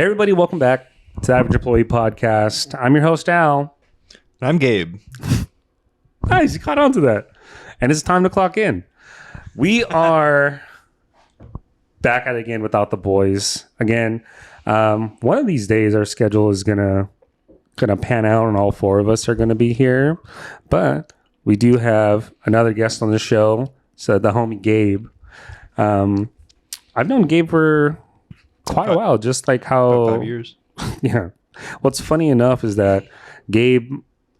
Hey, everybody, welcome back to the Average Employee Podcast. I'm your host, Al. I'm Gabe. Nice, you caught on to that. And it's time to clock in. We are back at it again without the boys. Again, one of these days our schedule is gonna pan out and all four of us are gonna be here. But we do have another guest on the show, so the homie Gabe. I've known Gabe for quite a while, just like how... About 5 years. Yeah. What's funny enough is that Gabe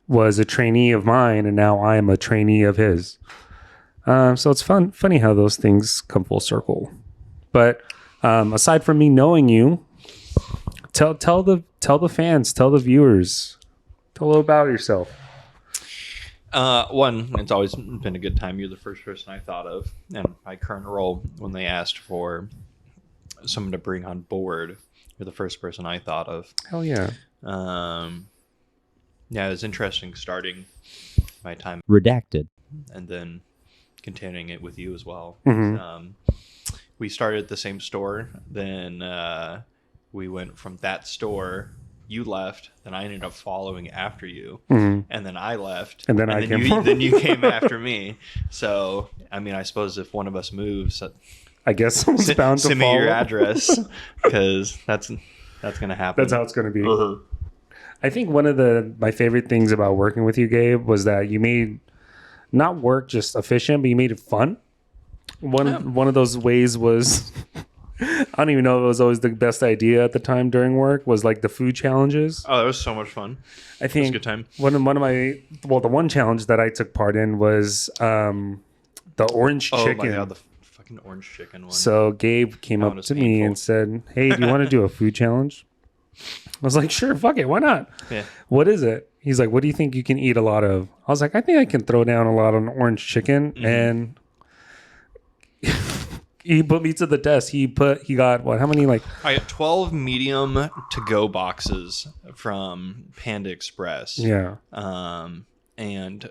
was a trainee of mine, and now I am a trainee of his. So it's funny how those things come full circle. But aside from me knowing you, tell the fans, tell the viewers, tell a little about yourself. One, it's always been a good time. You're the first person I thought of in my current role when they asked for someone to bring on board. You're the first person I thought of. Hell yeah. Yeah, it was interesting starting my time redacted and then continuing it with you as well. Mm-hmm. We started at the same store. Then we went from that store. You left, then I ended up following after you, and then I left, and then then you came after me. So, I mean, I suppose if one of us moves, I guess someone's bound to send follow. me your address because that's gonna happen. That's how it's gonna be. I think one of my favorite things about working with you, Gabe, was that you made not work just efficient, but you made it fun. One of those ways was. I don't even know if it was always the best idea at the time during work was like the food challenges. Oh, that was so much fun. I think it was a good time. One of my the one challenge that I took part in was the orange chicken. Oh my god, the fucking orange chicken one. So Gabe came up to me and said, "Hey, do you want to do a food challenge?" I was like, "Sure, fuck it, why not?" Yeah. What is it? He's like, "What do you think you can eat a lot of?" I was like, "I think I can throw down a lot on orange chicken." And he put me to the test. He got what? How many? Like I got 12 medium to-go boxes from Panda Express. yeah. And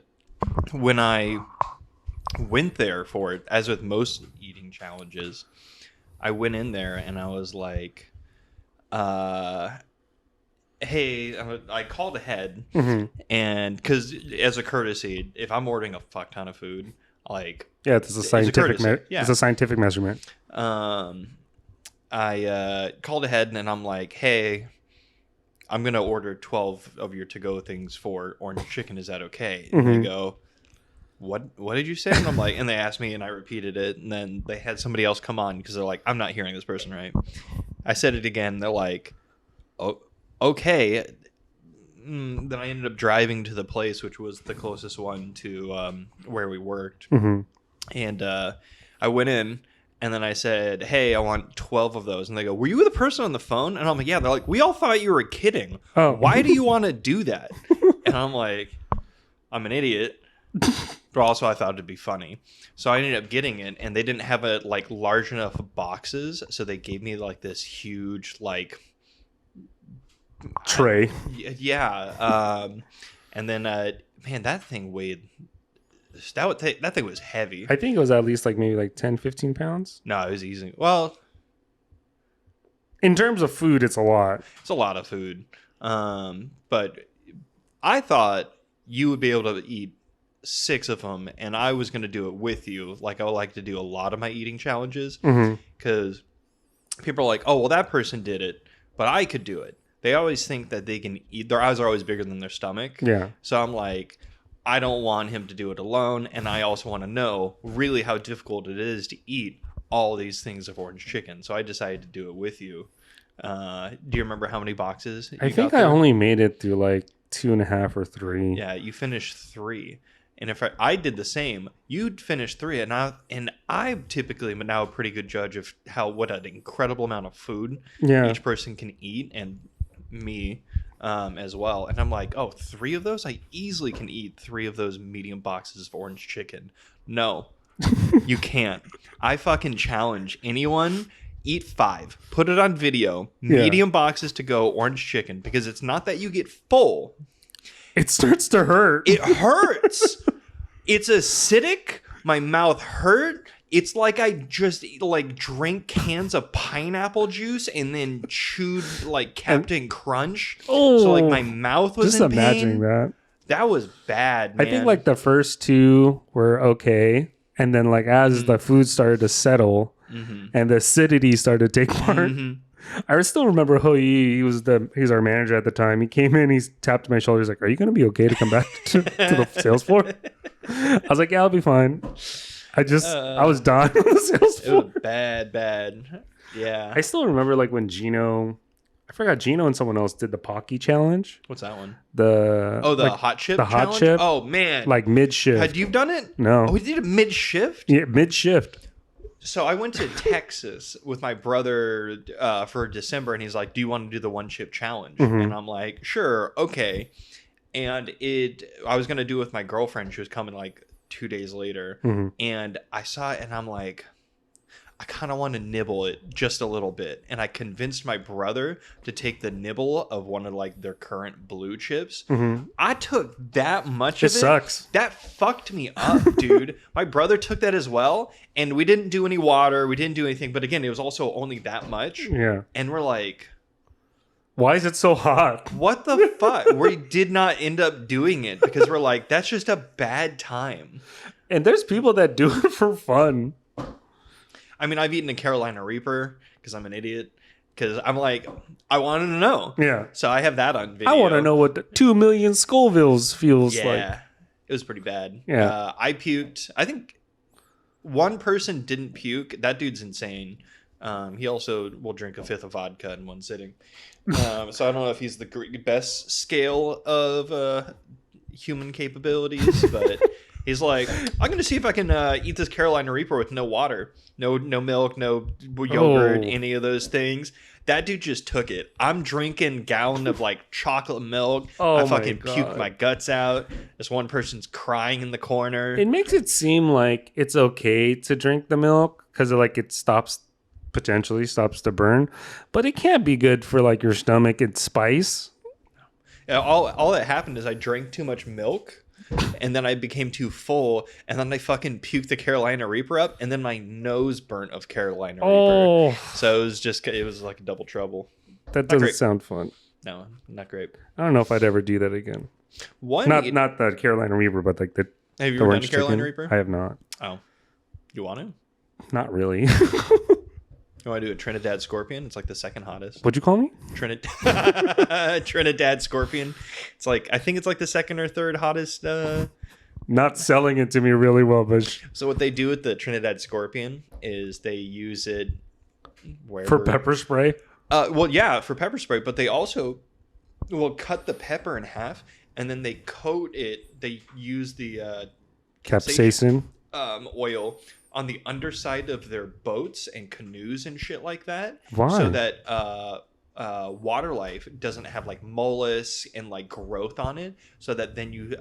when I went there for it, as with most eating challenges, I went in there and I was like, hey, I called ahead. And because as a courtesy, if I'm ordering a fuck ton of food, like... Yeah, it's a scientific. It's a scientific measurement. I called ahead and I'm like, "Hey, I'm gonna order 12 of your to-go things for orange chicken. Is that okay?" And they go, "What? What did you say?" And I'm like, and they asked me, and I repeated it, and then they had somebody else come on because they're like, "I'm not hearing this person right." I said it again. They're like, "Oh, okay." Then I ended up driving to the place, which was the closest one to where we worked. And I went in and then I said, "Hey, I want 12 of those." And they go, "Were you the person on the phone?" And I'm like, "Yeah." They're like, "We all thought you were kidding. Oh. Why do you want to do that?" And I'm like, "I'm an idiot." But also I thought it'd be funny. So I ended up getting it, and they didn't have a like large enough boxes. So they gave me like this huge like tray. Yeah. And then, man, that thing weighed... That thing was heavy. I think it was at least like maybe like 10, 15 pounds. No, it was easy. Well, in terms of food, it's a lot. It's a lot of food. But I thought you would be able to eat 6 of them, and I was going to do it with you. Like I would like to do a lot of my eating challenges because people are like, "Oh, well, that person did it, but I could do it." They always think that they can eat. Their eyes are always bigger than their stomach. Yeah. So I'm like, I don't want him to do it alone, and I also want to know really how difficult it is to eat all these things of orange chicken. So I decided to do it with you. Do you remember how many boxes? I think I only made it through like 2.5 or 3. Yeah, you finished 3. And if I did the same, you'd finish 3, and I typically am now a pretty good judge of what an incredible amount of food each person can eat, and me as well. And I'm like, oh, 3 of those? I easily can eat 3 of those medium boxes of orange chicken. No, you can't. I fucking challenge anyone. Eat 5. Put it on video. Medium boxes to go orange chicken, because it's not that you get full. It starts to hurt. It hurts. It's acidic. My mouth hurt. It's like I just like drank cans of pineapple juice and then chewed like Captain Crunch. So like my mouth was just in imagining pain. that. That was bad, man. I think like the first two were okay, and then like as the food started to settle and the acidity started to take part. I still remember he's our manager at the time. He came in, he tapped my shoulder, he's like, "Are you going to be okay to come back to the sales floor?" I was like, "Yeah, I'll be fine." I was done on the sales floor. It was bad. Yeah. I still remember like when Gino and someone else did the Pocky challenge. What's that one? The hot chip the hot challenge? chip. Oh man. Like mid shift. Had you done it? No. Oh, we did it mid shift? Yeah, mid shift. So I went to Texas with my brother for December, and he's like, "Do you want to do the one chip challenge?" And I'm like, "Sure, okay." And I was gonna do it with my girlfriend. She was coming like 2 days later, and I saw it, and I'm like, I kind of want to nibble it just a little bit. And I convinced my brother to take the nibble of one of like their current blue chips. I took that much of it. It sucks. That fucked me up, dude. My brother took that as well. And we didn't do any water. We didn't do anything. But again, it was also only that much. Yeah. And we're like, why is it so hot? what the fuck? We did not end up doing it because we're like, that's just a bad time. And there's people that do it for fun. I mean, I've eaten a Carolina Reaper because I'm an idiot. Because I'm like, I wanted to know. Yeah. So I have that on video. I want to know what the 2 million Scovilles feels like. Yeah. It was pretty bad. Yeah. I puked. I think one person didn't puke. That dude's insane. He also will drink a fifth of vodka in one sitting. So I don't know if he's the best scale of human capabilities, but he's like, I'm going to see if I can eat this Carolina Reaper with no water, no milk, no yogurt, any of those things. That dude just took it. I'm drinking gallon of like chocolate milk. I fucking puked my guts out. This one person's crying in the corner. It makes it seem like it's okay to drink the milk because it potentially stops the burn, but it can't be good for like your stomach. It's spice. Yeah, all that happened is I drank too much milk. And then I became too full, and then I fucking puked the Carolina Reaper up, and then my nose burnt of Carolina Reaper. So it was like a double trouble. That doesn't sound fun. No, not great. I don't know if I'd ever do that again. Not the Carolina Reaper, but like the Have you ever done a Carolina Reaper? I have not. Oh, you want to? Not really. You want to do a Trinidad Scorpion? It's like the second hottest. What'd you call me? Trinidad Scorpion. It's like, I think it's like the second or third hottest. Not selling it to me really well, but So what they do with the Trinidad Scorpion is they use it for pepper spray. Well, yeah, for pepper spray, but they also will cut the pepper in half, and then they coat it. They use the Capsaicin oil on the underside of their boats and canoes and shit like that. Why? So that water life doesn't have like mollusks and like growth on it, so that then you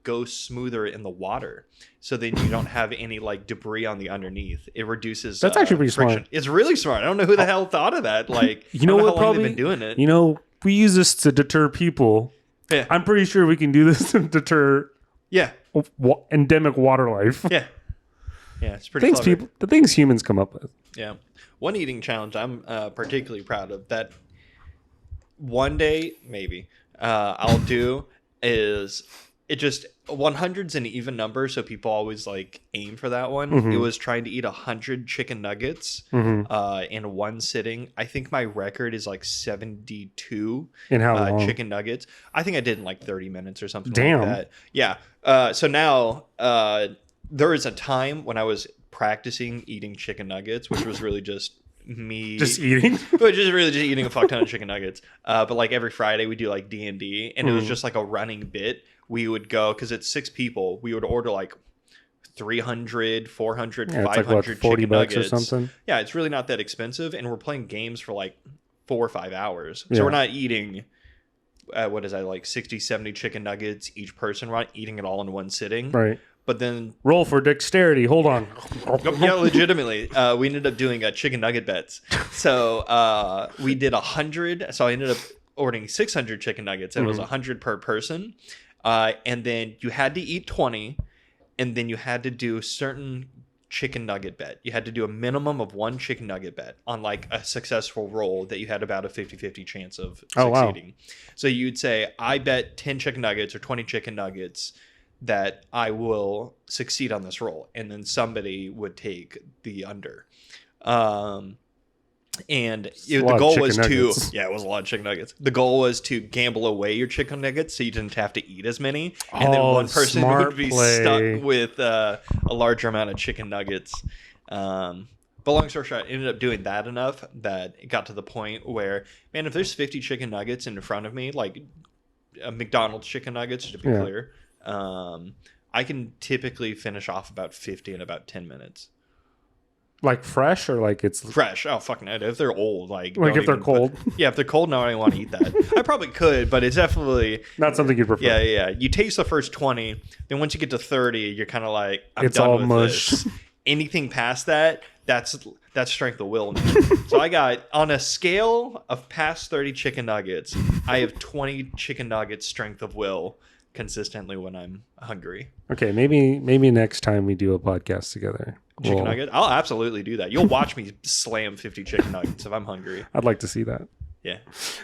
go smoother in the water, so then you don't have any like debris on the underneath. It reduces. That's actually pretty friction. smart. It's really smart. I don't know who the hell thought of that. Like, you know what? how long Probably they've been doing it. You know, we use this to deter people. Yeah. I'm pretty sure we can do this to deter. Yeah. Endemic water life. Yeah. Yeah, it's pretty clever. The things humans come up with. Yeah. One eating challenge I'm particularly proud of that one day, maybe, I'll do is it just 100's an even number, so people always like aim for that one. Mm-hmm. It was trying to eat 100 chicken nuggets in one sitting. I think my record is like 72 in how long? Chicken nuggets. I think I did in like 30 minutes or something Damn. like that. Yeah. So now there was a time when I was practicing eating chicken nuggets, which was really just me just eating but just really just eating a fuck ton of chicken nuggets, but like every Friday we do like D&D, and it was just like a running bit. We would go, because it's 6 people, we would order like 300 400 500 it's like, what, 40 chicken bucks nuggets or something. Yeah, it's really not that expensive, and we're playing games for like 4 or 5 hours, so Yeah. we're not eating what is that, like 60-70 chicken nuggets each person. We're not eating it all in one sitting, Right. But then roll for dexterity. Hold on. yeah, legitimately, we ended up doing chicken nugget bets. So we did 100. So I ended up ordering 600 chicken nuggets, and it was 100 per person. And then you had to eat 20, and then you had to do certain chicken nugget bet. You had to do a minimum of 1 chicken nugget bet on like a successful roll that you had about a 50-50 chance of succeeding. Wow. So you'd say, I bet 10 chicken nuggets or 20 chicken nuggets that I will succeed on this roll. And then somebody would take the under. And the goal was nuggets. It was a lot of chicken nuggets. The goal was to gamble away your chicken nuggets so you didn't have to eat as many. And then one person would be stuck with a larger amount of chicken nuggets. But long story short, I ended up doing that enough that it got to the point where, man, if there's 50 chicken nuggets in front of me, like a McDonald's chicken nuggets, to be clear, I can typically finish off about 50 in about 10 minutes. Like fresh or like it's fresh? Oh, fucking no. If they're old, like if they're cold. If they're cold, no, I don't want to eat that. I probably could, but it's definitely not something you'd prefer. Yeah. You taste the first 20, then once you get to 30, you're kind of like, it's done all with mush. This. Anything past that, that's strength of will. So I got, on a scale of past 30 chicken nuggets, I have 20 chicken nuggets strength of will consistently when I'm hungry. Okay, maybe next time we do a podcast together. Chicken nugget? I'll absolutely do that. You'll watch me slam 50 chicken nuggets if I'm hungry. I'd like to see that. Yeah.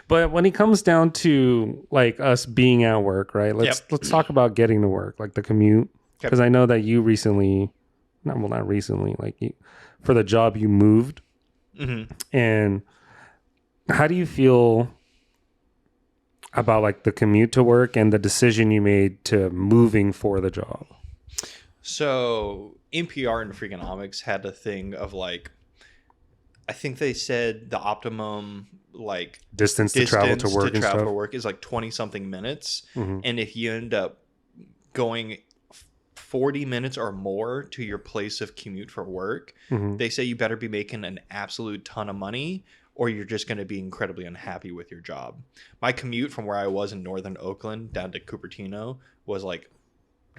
But when it comes down to like us being at work, right? Let's talk about getting to work, like the commute. Because I know that you recently, not recently, like for the job you moved. Mm-hmm. And how do you feel about like the commute to work and the decision you made to moving for the job? So NPR and Freakonomics had a thing of like, I think they said the optimum like distance to travel to work for work is like 20 something minutes. Mm-hmm. And if you end up going 40 minutes or more to your place of commute for work, mm-hmm. they say you better be making an absolute ton of money or you're just going to be incredibly unhappy with your job. My commute from where I was in northern Oakland down to Cupertino was like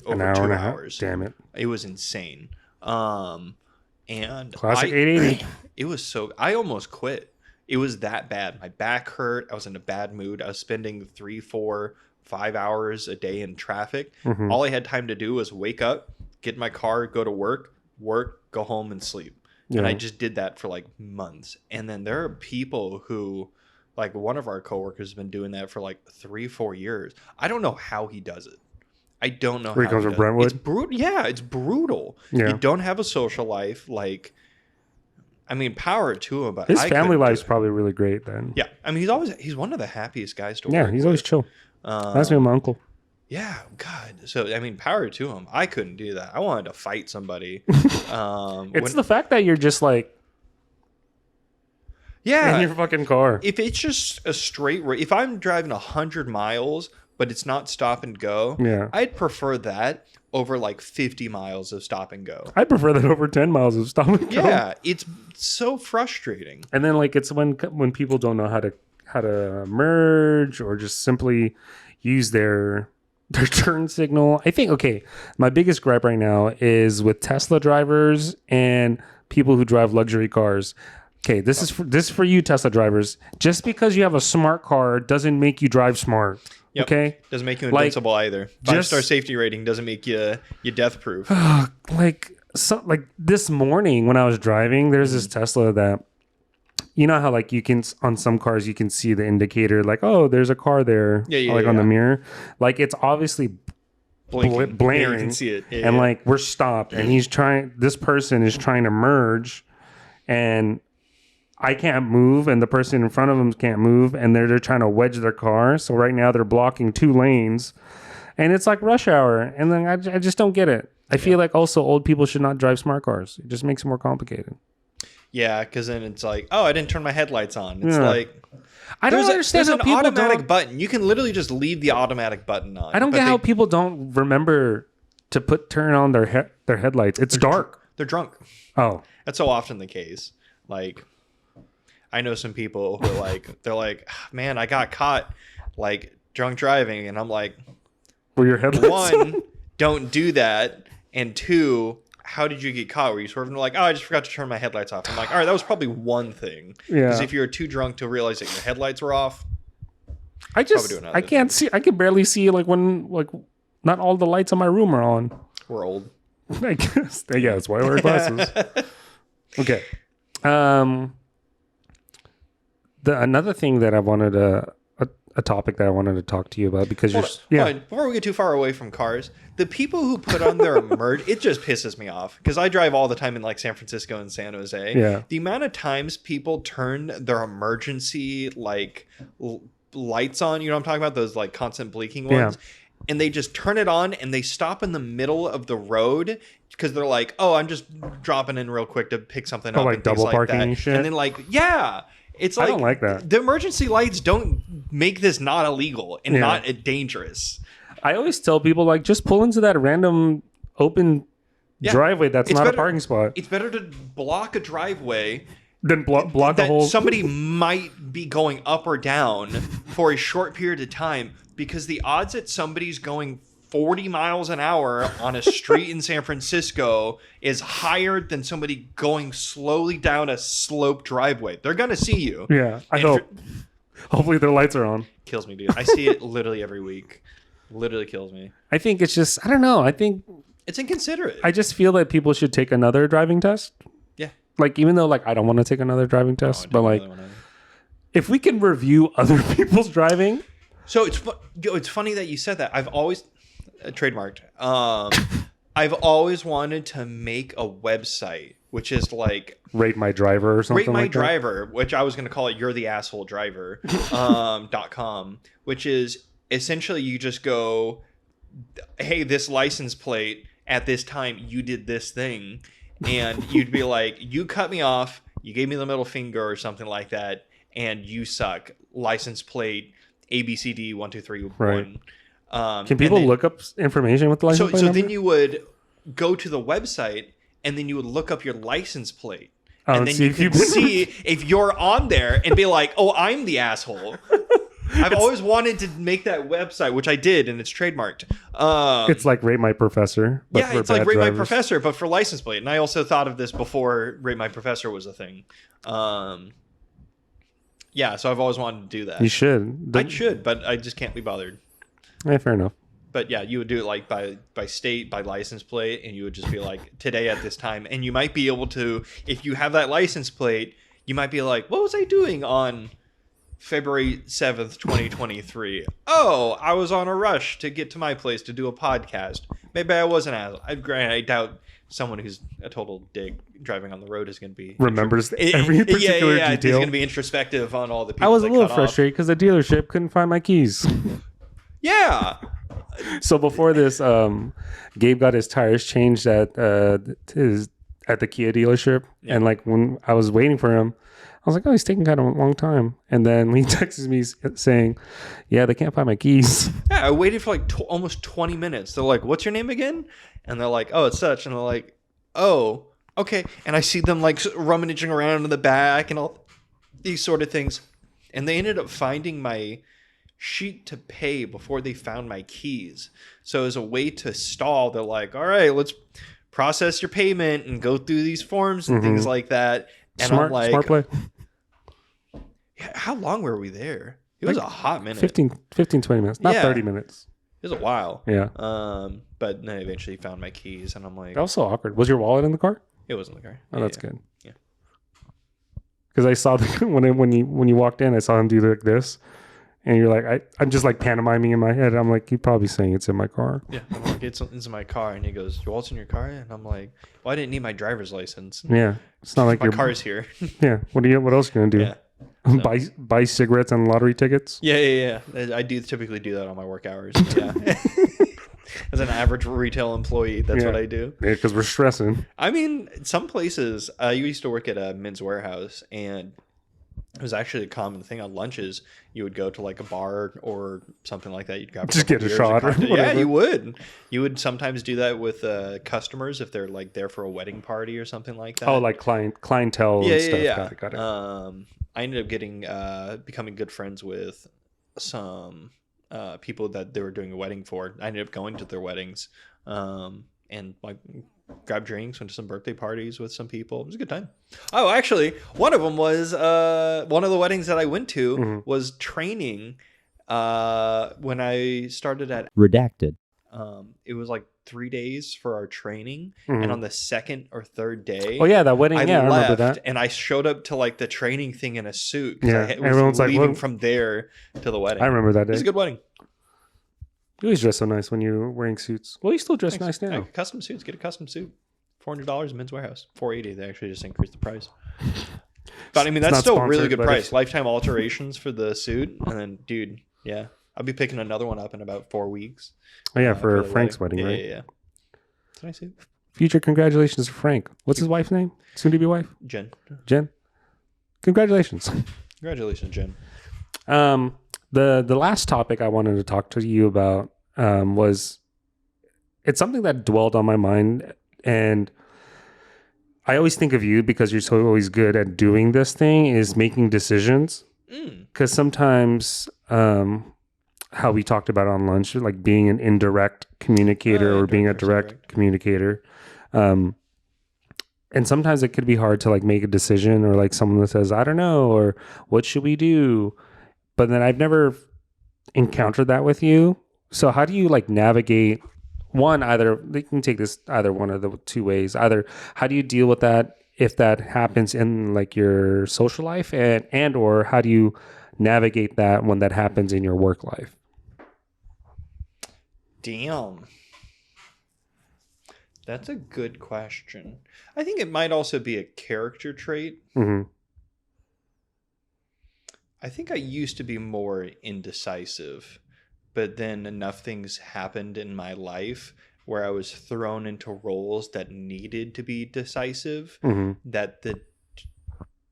over 2 hours. Damn it. It was insane. And classic 880. It was so, I almost quit. It was that bad. My back hurt. I was in a bad mood. I was spending 3, 4, 5 hours a day in traffic. Mm-hmm. All I had time to do was wake up, get in my car, go to work, go home and sleep. Yeah. And I just did that for like months. And then there are people who, like one of our coworkers has been doing that for like 3, 4 years. I don't know how he does it. I don't know. Where he comes from Brentwood? It's brutal. Yeah, it's brutal. Yeah. You don't have a social life. Like, I mean, power to him. But his family life's probably really great then. Yeah. I mean, he's one of the happiest guys to work with. Yeah, he's always chill. That's me and my uncle. Yeah, God. So, I mean, power to him. I couldn't do that. I wanted to fight somebody. It's the fact that you're just like, in your fucking car. If it's just a straight rate, if I'm driving 100 miles, but it's not stop and go, I'd prefer that over like 50 miles of stop and go. I'd prefer that over 10 miles of stop and go. Yeah, it's so frustrating. And then like it's when people don't know how to merge or just simply use their turn signal. I think, my biggest gripe right now is with Tesla drivers and people who drive luxury cars. Okay, this is for you Tesla drivers. Just because you have a smart car doesn't make you drive smart. Yep. Okay, doesn't make you invincible either. 5-star safety rating doesn't make you death proof. Like this morning when I was driving, there's this Tesla that, you know how like you can on some cars you can see the indicator like, oh, there's a car there, on the mirror, like it's obviously blaring. Yeah, you can see it, and like we're stopped, and this person is trying to merge, and I can't move, and the person in front of them can't move, and they're trying to wedge their car. So right now they're blocking 2 lanes, and it's like rush hour. And then I just don't get it. I feel like also old people should not drive smart cars. It just makes it more complicated. Yeah, because then it's like, oh, I didn't turn my headlights on. It's like, I don't understand how people automatic button. You can literally just leave the automatic button on. I don't get how people don't remember to turn on their headlights. It's dark. They're drunk. Oh, that's so often the case. Like, I know some people who they're like, man, I got caught like drunk driving, and I'm like, were your headlights 1, don't do that, and 2, how did you get caught? Were you swerving? They're like, oh, I just forgot to turn my headlights off. I'm like, all right, that was probably one thing. Yeah. Because if you're too drunk to realize that your headlights were off, I can barely see like when not all the lights in my room are on. We're old. I guess. Yeah, that's why I wear glasses. Okay. Another thing that I wanted a topic that I wanted to talk to you about because Before we get too far away from cars, the people who put on their it just pisses me off because I drive all the time in like San Francisco and San Jose. Yeah. The amount of times people turn their emergency like lights on, you know what I'm talking about? Those like constant blinking ones. Yeah. And they just turn it on and they stop in the middle of the road because they're like, oh, I'm just dropping in real quick to pick something up. Like and double things parking like that. and shit. And then like, yeah. It's like, I don't like that. The emergency lights don't make this not illegal and not dangerous. I always tell people, like, just pull into that random open driveway that's not a parking spot. It's better to block a driveway than block the whole... Somebody might be going up or down for a short period of time because the odds that somebody's going 40 miles an hour on a street in San Francisco is higher than somebody going slowly down a sloped driveway. They're going to see you. Yeah, I hope. Hopefully their lights are on. Kills me, dude. I see it literally every week. Literally kills me. I think it's just, I don't know. I think it's inconsiderate. I just feel that people should take another driving test. Yeah. Like, even though, like, I don't want to take another driving test, but like, if we can review other people's driving. So it's funny that you said that. I've always... trademarked. I've always wanted to make a website which is like Rate My Driver or something. Rate My like Driver, which I was going to call it You're the Asshole Driver .com, which is essentially you just go, hey, this license plate at this time you did this thing, and you'd be like, you cut me off, you gave me the middle finger or something like that, and you suck. License plate ABCD 1 2 3 1. Can people look up information with the license plate number? Then you would go to the website and then you would look up your license plate. And then you could see if you're on there and be like, oh, I'm the asshole. I've always wanted to make that website, which I did, and it's trademarked. It's like Rate My Professor. But yeah, it's like Rate My Professor, but for license plate. And I also thought of this before Rate My Professor was a thing. Yeah, so I've always wanted to do that. You should. I should, but I just can't be bothered. Yeah, fair enough. But yeah, you would do it like by state, by license plate, and you would just be like, today at this time. And you might be able to, if you have that license plate, you might be like, what was I doing on February 7th, 2023? Oh, I was on a rush to get to my place to do a podcast. Maybe I wasn't as... I doubt someone who's a total dick driving on the road is going to be... Remembers every particular detail. He's going to be introspective on all the people. I was a little frustrated because the dealership couldn't find my keys. Yeah. So before this, Gabe got his tires changed at the Kia dealership, and like when I was waiting for him, I was like, "Oh, he's taking kind of a long time." And then he texts me saying, "Yeah, they can't find my keys." Yeah, I waited for like almost 20 minutes. They're like, "What's your name again?" And they're like, "Oh, it's such." And they're like, "Oh, okay." And I see them like rummaging around in the back and all these sort of things, and they ended up finding my sheet to pay before they found my keys. So as a way to stall, they're like, all right, let's process your payment and go through these forms and things like that. And I'm like, smart play. How long were we there? It was a hot minute. 15 20 minutes, not 30 minutes. It was a while. Yeah. But then I eventually found my keys, and I'm like, that was so awkward. Was your wallet in the car? It was in the car. Oh, that's good. Yeah. Because I saw when you walked in, I saw him do like this. And you're like, I'm just like pantomiming in my head. I'm like, you're probably saying it's in my car. Yeah, I'm like, it's in my car. And he goes, your wallet's in your car? And I'm like, well, I didn't need my driver's license. Yeah, it's not like my car's here. Yeah, what else are you gonna do? Yeah. So. Buy cigarettes and lottery tickets? Yeah. I do typically do that on my work hours. Yeah. As an average retail employee, that's what I do. Yeah, because we're stressing. I mean, some places, I used to work at a Men's Warehouse, and it was actually a common thing on lunches. You would go to like a bar or something like that. You'd grab just get a shot. Or yeah, you would. You would sometimes do that with customers if they're like there for a wedding party or something like that. Oh, like clientele and stuff. Yeah. Got it. I ended up becoming good friends with some people that they were doing a wedding for. I ended up going to their weddings and like grabbed drinks, went to some birthday parties with some people. It was a good time. Oh, actually, one of them was one of the weddings that I went to was training when I started at Redacted. it was like 3 days for our training, Mhm. and on the second or third day, Oh yeah, that wedding. I Yeah, I remember left that. and I showed up to like the training thing in a suit because Yeah, I was everyone's like, leaving "What?" from there to the wedding. I remember that It was day. a good wedding. You always dress so nice when you're wearing suits. Well, you still dress Thanks. nice now. Custom suits. Get a custom suit. $400 Men's Warehouse. $480. They actually just increased the price. But I mean, It's that's not still a really sponsored, good but price. if- Lifetime alterations for the suit, and then, dude, yeah, I'll be picking another one up in about 4 weeks. Oh yeah, for the Frank's wedding, right? Yeah. It's a nice suit. Future congratulations to Frank. What's his wife's name? Soon to be wife? Jen. Jen. Congratulations. Congratulations, Jen. The last topic I wanted to talk to you about was it's something that dwelled on my mind, and I always think of you because you're so always good at doing this thing is making decisions. Because sometimes how we talked about on lunch, like being an indirect communicator or being a direct communicator. And sometimes it could be hard to like make a decision, or like someone that says, I don't know, or what should we do? But then I've never encountered that with you. So how do you like navigate one, either they can take this either one of the two ways. Either how do you deal with that if that happens in like your social life, and or how do you navigate that when that happens in your work life? Damn. That's a good question. I think it might also be a character trait. Mm-hmm. I think I used to be more indecisive, but then enough things happened in my life where I was thrown into roles that needed to be decisive, Mm-hmm. that the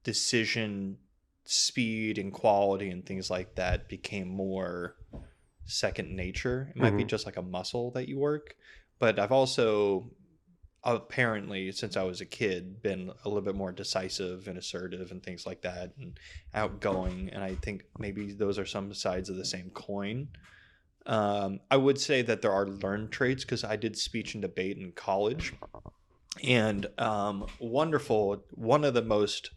decision speed and quality and things like that became more second nature. It might be just like a muscle that you work, but I've also apparently since I was a kid been a little bit more decisive and assertive and things like that and outgoing, and I think maybe those are some sides of the same coin. I would say that there are learned traits because I did speech and debate in college, and wonderful, one of the most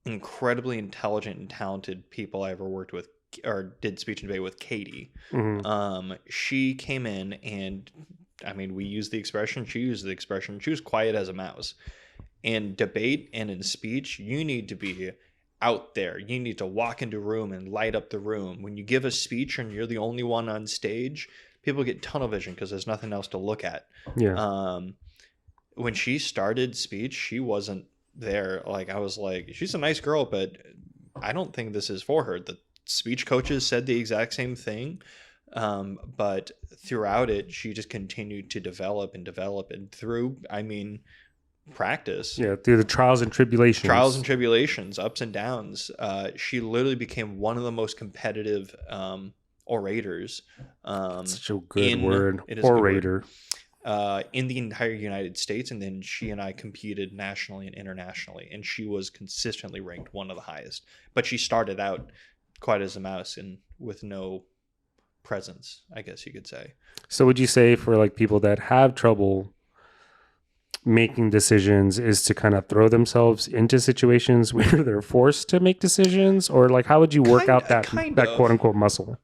incredibly intelligent and talented people I ever worked with or did speech and debate with, Katie. Mm-hmm. She came in and I mean, we used the expression, she used the expression, she was quiet as a mouse. In debate and in speech, you need to be out there. You need to walk into a room and light up the room. When you give a speech and you're the only one on stage, people get tunnel vision because there's nothing else to look at. Yeah. When she started speech, she wasn't there. Like, I was like, she's a nice girl, but I don't think this is for her. The speech coaches said the exact same thing. But throughout it, she just continued to develop and develop. And through, I mean, practice. Yeah. Through the trials and tribulations. Ups and downs. She literally became one of the most competitive orators. Such a good word. It is a good word. Orator. In the entire United States, and then she and I competed nationally and internationally, and she was consistently ranked one of the highest. But she started out quiet as a mouse and with no presence, I guess you could say. So would you say for like people that have trouble making decisions is to kind of throw themselves into situations where they're forced to make decisions, or like how would you work out that quote unquote muscle?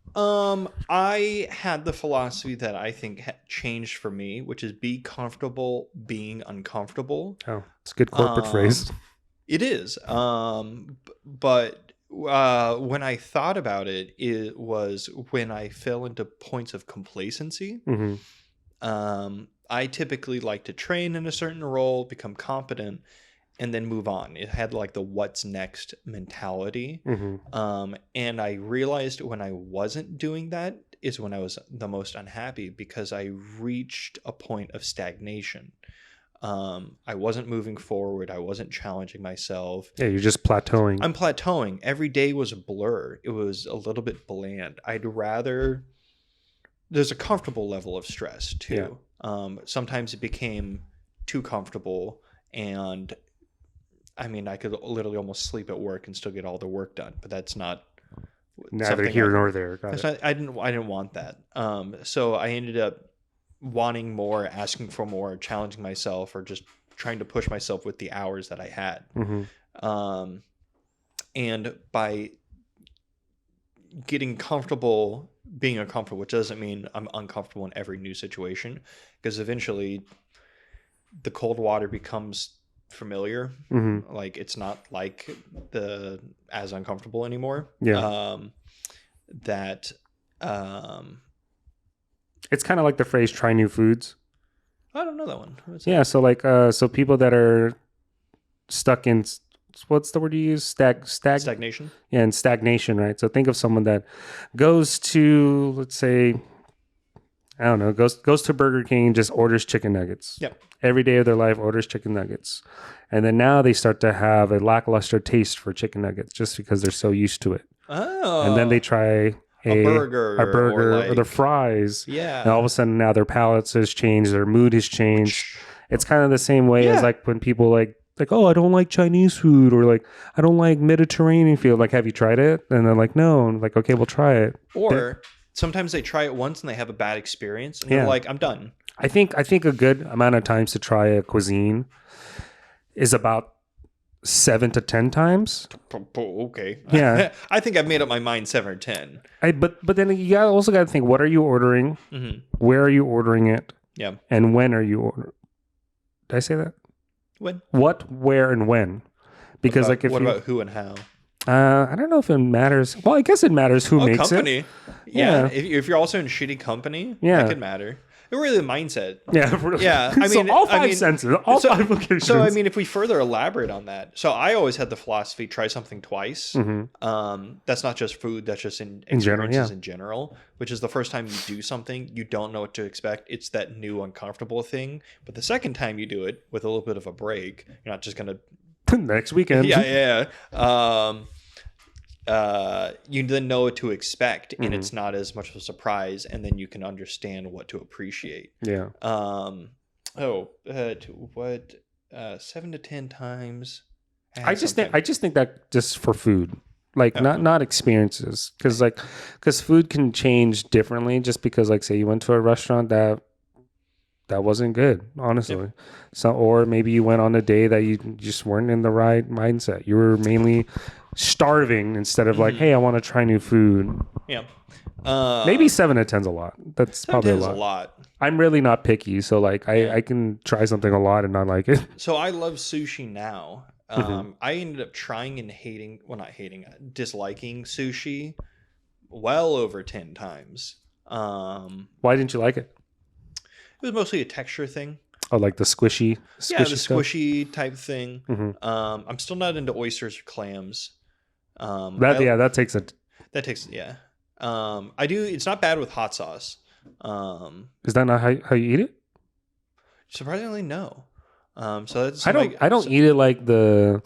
I had the philosophy that I think changed for me, which is be comfortable being uncomfortable. Oh, it's a good corporate phrase. It is. But when I thought about it, it was when I fell into points of complacency. Mm-hmm. I typically like to train in a certain role, become competent, and then move on. It had like the what's next mentality. Mm-hmm. And I realized when I wasn't doing that is when I was the most unhappy, because I reached a point of stagnation. I wasn't moving forward. I wasn't challenging myself. Yeah, you're just plateauing. I'm plateauing. Every day was a blur. It was a little bit bland. There's a comfortable level of stress too. Yeah. Sometimes it became too comfortable, and I mean, I could literally almost sleep at work and still get all the work done, but that's not neither here nor there. I didn't want that. So I ended up wanting more, asking for more, challenging myself, or just trying to push myself with the hours that I had. Mm-hmm. And by getting comfortable being uncomfortable, which doesn't mean I'm uncomfortable in every new situation, because eventually the cold water becomes familiar. Like it's not like the as uncomfortable anymore. Yeah. That It's kind of like the phrase "try new foods." I don't know that one. Yeah. So like, so people that are stuck in what's the word you use? Stagnation. Yeah, in stagnation, right? So think of someone that goes to, let's say, I don't know, goes to Burger King, just orders chicken nuggets. Yep. Every day of their life orders chicken nuggets. And then now they start to have a lackluster taste for chicken nuggets just because they're so used to it. Oh. And then they try a burger or the fries. Yeah. And all of a sudden now their palate has changed, their mood has changed. It's kind of the same way as like when people like, oh, I don't like Chinese food, or like, I don't like Mediterranean food. Like, have you tried it? And they're like, no. And I'm like, okay, we'll try it. Or sometimes they try it once and they have a bad experience, and they're like, I'm done. I think a good amount of times to try a cuisine is about 7 to 10 times. Okay. Yeah. I think I've made up my mind 7 or 10. But then you also got to think, what are you ordering? Where are you ordering it? Yeah. And when are you ordering? Did I say that? When? What, where, and when? Because what about who and how? I don't know if it matters. Well, I guess it matters who makes company. it. Yeah. If you're also in shitty company, that could matter. It really the mindset. Yeah. Yeah. I mean, so all five senses, all five locations. So I mean, if we further elaborate on that, so I always had the philosophy: try something twice. That's not just food; that's just in experiences in general. Which is the first time you do something, you don't know what to expect. It's that new uncomfortable thing. But the second time you do it with a little bit of a break, you're not just gonna next weekend. Yeah. You then know what to expect, and it's not as much of a surprise, and then you can understand what to appreciate. Yeah. 7 to 10 times. I just think that just for food, like not experiences, because food can change differently. Just because, like, say you went to a restaurant that wasn't good, honestly. Yep. So, or maybe you went on a day that you just weren't in the right mindset. You were mainly starving instead of like, hey, I want to try new food. Yeah. Maybe 7 to 10's a lot. That's probably a lot. I'm really not picky, so like I can try something a lot and not like it. So I love sushi now. I ended up trying and disliking sushi well over 10 times. Why didn't you like it? It was mostly a texture thing. Oh, like the squishy squishy type thing. I'm still not into oysters or clams. That takes it. I do. It's not bad with hot sauce. Is that not how you eat it? Surprisingly, no. So that's I don't eat it like the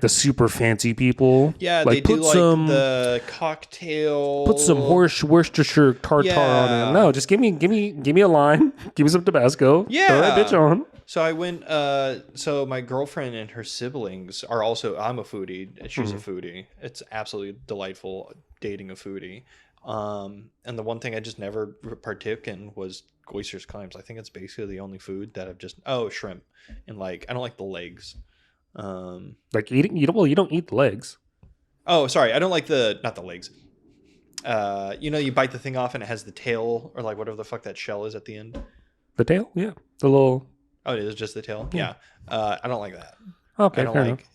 super fancy people. Yeah, like, they do like the cocktail. Put some Worcestershire tartar on it. No, just give me a lime. Give me some Tabasco. Yeah, throw that bitch on. So I went. So my girlfriend and her siblings are also. I'm a foodie. She's a foodie. It's absolutely delightful dating a foodie. And the one thing I just never partook in was oysters, clams. I think it's basically the only food that I've just shrimp, and like I don't like the legs. Like eating you don't eat the legs. Oh, sorry, I don't like not the legs. You bite the thing off and it has the tail or like whatever the fuck that shell is at the end. The tail, yeah, the little. Oh, it is just the tail. Yeah. I don't like that. Okay, I don't like.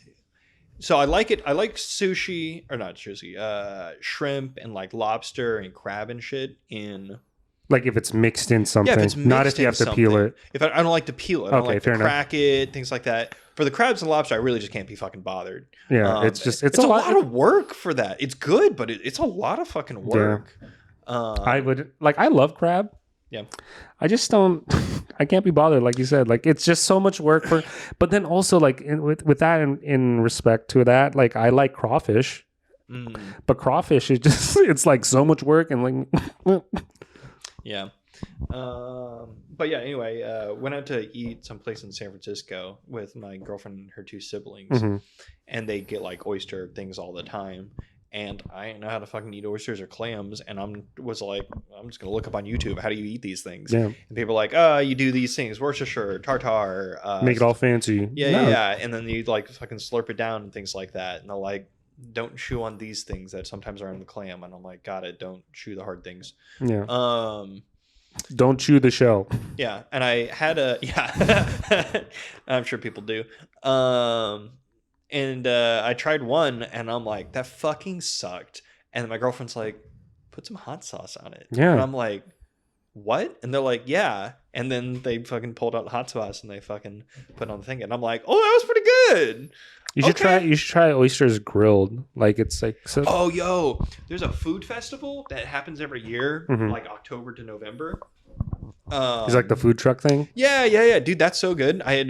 So I like it. I like sushi or not sushi. Shrimp and like lobster and crab and shit in. Like if it's mixed in something, if it's not if you have to peel it. If I don't like to peel it, I don't like to crack it, things like that. For the crabs and lobster, I really just can't be fucking bothered. Yeah, it's a lot of work for that. It's good, but it's a lot of fucking work. Yeah. I love crab. Yeah, I just don't. I can't be bothered, like you said. Like it's just so much work for. But then also like with that in respect to that, like I like crawfish, but crawfish is just it's like so much work and like. Yeah. But yeah, anyway, went out to eat someplace in San Francisco with my girlfriend and her two siblings, and they get like oyster things all the time. And I didn't know how to fucking eat oysters or clams, and was like, I'm just gonna look up on YouTube, how do you eat these things? Yeah. And people are like, you do these things, Worcestershire, tartar, make it all fancy. Yeah. And then you like fucking slurp it down and things like that. And they're like, don't chew on these things that sometimes are in the clam. And I'm like, got it. Don't chew the hard things. Yeah. Don't chew the shell. Yeah. And I had yeah, I'm sure people do. And I tried one and I'm like, that fucking sucked. And my girlfriend's like, put some hot sauce on it. Yeah. And I'm like, what? And they're like, yeah. And then they fucking pulled out hot sauce and they fucking put it on the thing. And I'm like, oh, that was pretty good. You should try oysters grilled. Like it's like so. Oh, yo, there's a food festival that happens every year, like October to November. It's like the food truck thing. Yeah, dude, that's so good. I had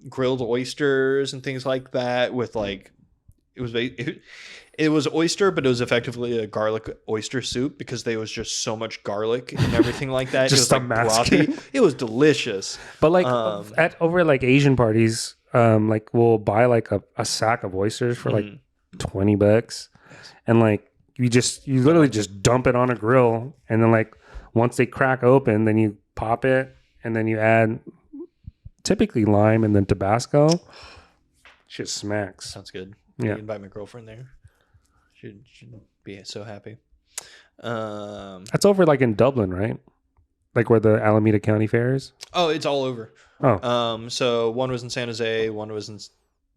grilled oysters and things like that with like it was oyster, but it was effectively a garlic oyster soup because there was just so much garlic and everything like that. Just it was like brothy. It was delicious. But like over like Asian parties, like we'll buy like a sack of oysters for like $20, and like you literally just dump it on a grill, and then like once they crack open, then you pop it, and then you add typically lime and then Tabasco. Shit smacks. Sounds good. Yeah. You invite my girlfriend there. Should be so happy. That's over like in Dublin, right? Like where the Alameda County Fair is? Oh, it's all over. Oh. So one was in San Jose, one was in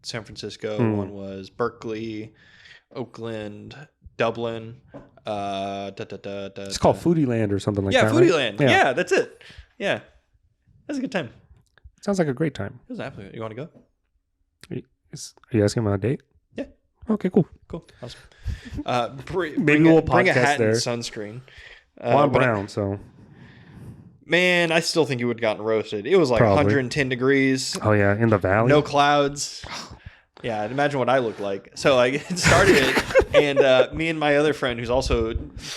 San Francisco, one was Berkeley, Oakland, Dublin. It's called Foodie Land or something like that. Yeah, Foodie right? Land. Yeah, that's it. Yeah. That's a good time. Sounds like a great time. It was absolutely. You want to go? Are you asking about a date? Yeah. Okay, cool. Awesome. Maybe we'll bring a podcast hat there. and sunscreen. Well, I'm brown, so. Man, I still think you would have gotten roasted. It was like Probably. 110 degrees. Oh yeah, in the valley. No clouds. Yeah, I'd imagine what I look like. So I started it, and me and my other friend, who's also a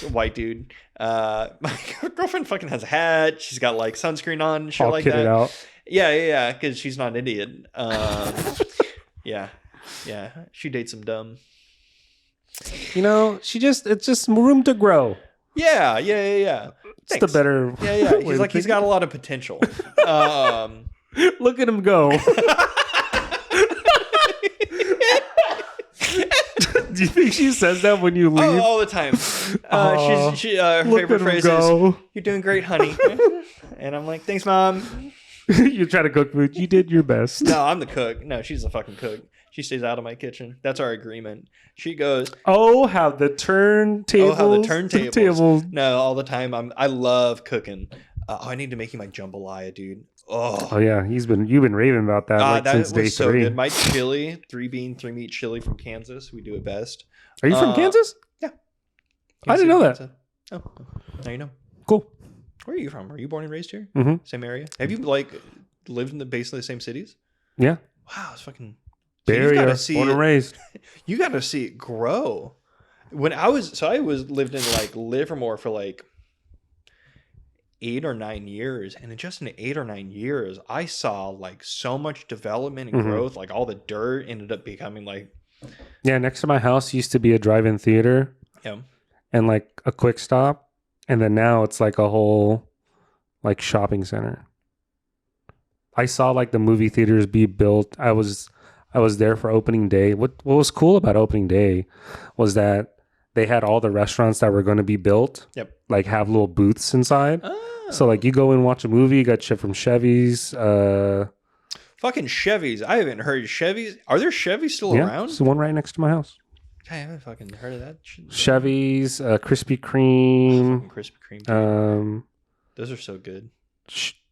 white dude, my girlfriend fucking has a hat. She's got like sunscreen on and shit all like kitted that. out. Yeah, because she's not an idiot. Yeah, she dates some dumb. You know, it's just room to grow. Yeah. It's the better. Yeah. He's like, he's got a lot of potential. Look at him go. Do you think she says that when you leave? Oh, all the time. Her favorite phrase is, "You're doing great, honey." And I'm like, "Thanks, Mom." You try to cook food. You did your best. No, I'm the cook. No, she's the fucking cook. She stays out of my kitchen. That's our agreement. She goes, Oh, how the turntables. No, all the time. I love cooking. I need to make you my jambalaya, dude. Oh yeah, you've been raving about that since day 3. So good. My chili, 3-bean, 3-meat chili from Kansas. We do it best. Are you from Kansas? Yeah. I didn't know that. Oh, now you know. Cool. Where are you from? Are you born and raised here? Mm-hmm. Same area? Have you like lived in basically the same cities? Yeah. Wow, it's fucking. Bay Area, born and raised. You got to see it grow. When I was lived in like Livermore for like 8 or 9 years, and in just in 8 or 9 years, I saw like so much development and growth. Like all the dirt ended up becoming like. Yeah, next to my house used to be a drive-in theater. Yeah. And like a quick stop. And then now it's like a whole like shopping center. I saw like the movie theaters be built. I was there for opening day. What was cool about opening day was that they had all the restaurants that were going to be built. Yep. Like have little booths inside. Oh. So like you go and watch a movie, you got shit from Chevy's. Fucking Chevys. I haven't heard of Chevys. Are there Chevys still around? There's one right next to my house. I haven't fucking heard of that. Chevy's, Krispy Kreme. Krispy Kreme. Those are so good.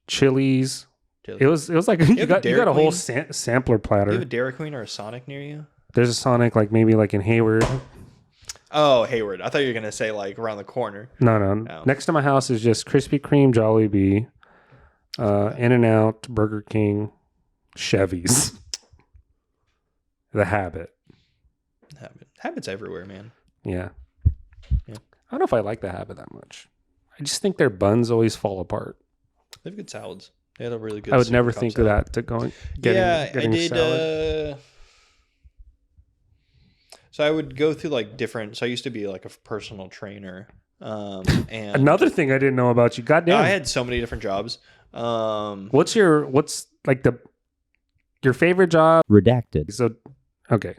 Chili's. It was like you got a whole sampler platter. Do you have a Dairy Queen or a Sonic near you? There's a Sonic like maybe like in Hayward. Oh, Hayward. I thought you were gonna say like around the corner. No. Next to my house is just Krispy Kreme, Jollibee, In-N-Out, Burger King, Chevy's. The Habit. Habit's everywhere, man. Yeah. I don't know if I like the Habit that much. I just think their buns always fall apart. They have good salads. They had a really good. I would never think of that to getting I did. salad. So I would go through like different. So I used to be like a personal trainer. And another thing I didn't know about you. Goddamn. I had so many different jobs. What's like your favorite job? Redacted. So, okay.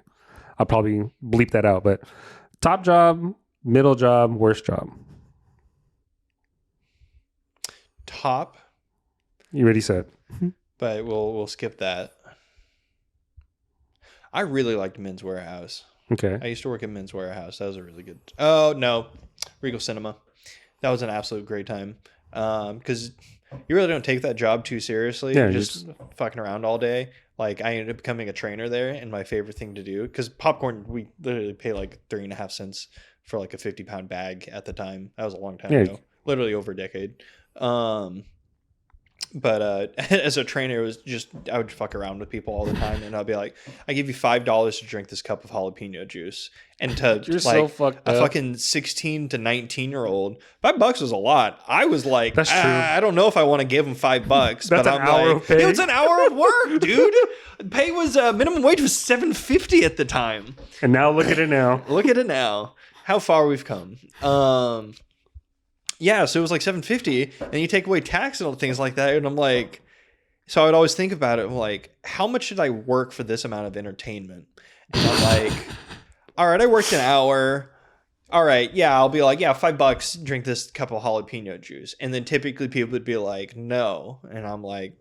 I'll probably bleep that out. But top job, middle job, worst job. Top, You already said. but we'll skip that. I really liked Men's Warehouse. Okay. I used to work at Men's Warehouse. That was a really good. Oh no, Regal Cinema. That was an absolute great time. Because you really don't take that job too seriously. Yeah, You're you're just fucking around all day. Like I ended up becoming a trainer there, and my favorite thing to do, because popcorn, we literally pay like 3.5 cents for like a 50-pound bag at the time. That was a long time ago, literally over a decade. But as a trainer, it was just I would fuck around with people all the time, and I'd be like, "I give you $5 to drink this cup of jalapeno juice," and to You're like so fucked a up. fucking 16 to 19-year-old, $5 was a lot. I was like, That's true. I don't know if I want to give him $5, That's but an I'm hour like, of pay. it was an hour of work, dude. Pay was minimum wage was $7.50 at the time. And now look at it now. Look at it now. How far we've come. Yeah, so it was like $7.50, and you take away tax and all things like that, and I'm like, so I would always think about it, like, how much should I work for this amount of entertainment? And I'm like, all right, I worked an hour. All right, yeah, I'll be like, yeah, $5, drink this cup of jalapeno juice. And then typically people would be like, no. And I'm like,